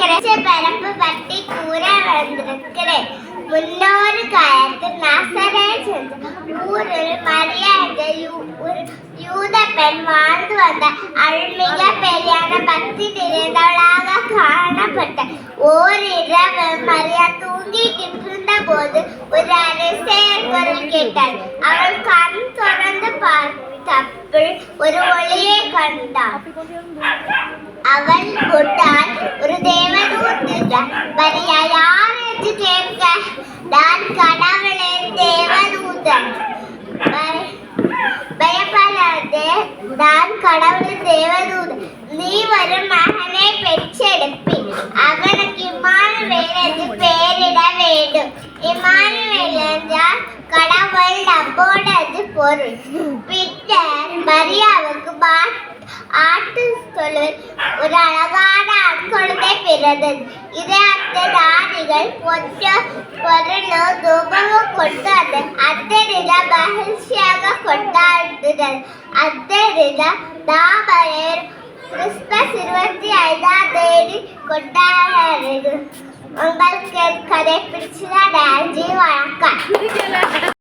பரப்பு பட்டி கூற வந்திருக்கிறேன். முன்னொரு காலத்தில் நசரேத் என்ற ஊரில் மரியா என்ற ஒரு யூத பெண் வாழ்ந்து வந்தார். அவள் மிக பெரியான பக்தி நிறைந்தவளாக காணப்பட்டார். ஓரிரவு மரியா தூங்கிக்கிட்டிருந்த போது ஒரு அரசியல் குரல் கேட்டாள். அவள் கண் திறந்து பார்த்தவள் ஒரு ஒளியை கண்டாள். அவள் கொண்டாள் ஒரு தேவதூதன். மரியா யார் என்று கேட்க, நான் கடவுளின் தேவதூதன், பயப்படாதே, நான் கடவுளின் தேவதூதன், நீ ஒரு மகனை பெற்றெடுப்பி, அவனுக்கு இம்மானுவேல் என்று பெயரிட வேண்டும். இம்மானுவேல் என்றால் கடவுள் நம்மோடு என்று பொருள். பின்னர் மரியாவுக்கு ஆட்டு தொழில் ஒரு அழகான ஆட்குழந்தை பிறந்தது. இதை அந்த ராணிகள் பொருளும் தூபமும் கொண்டு அந்த நிலம் மகிழ்ச்சியாக கொண்டாடினர். அந்த நிலம் நாம் கிறிஸ்துமஸ் 25ஆம் தேதி கொண்டாடுறது. உங்களுக்கு கதை பிடிச்சதா? நன்றி, வணக்கம்.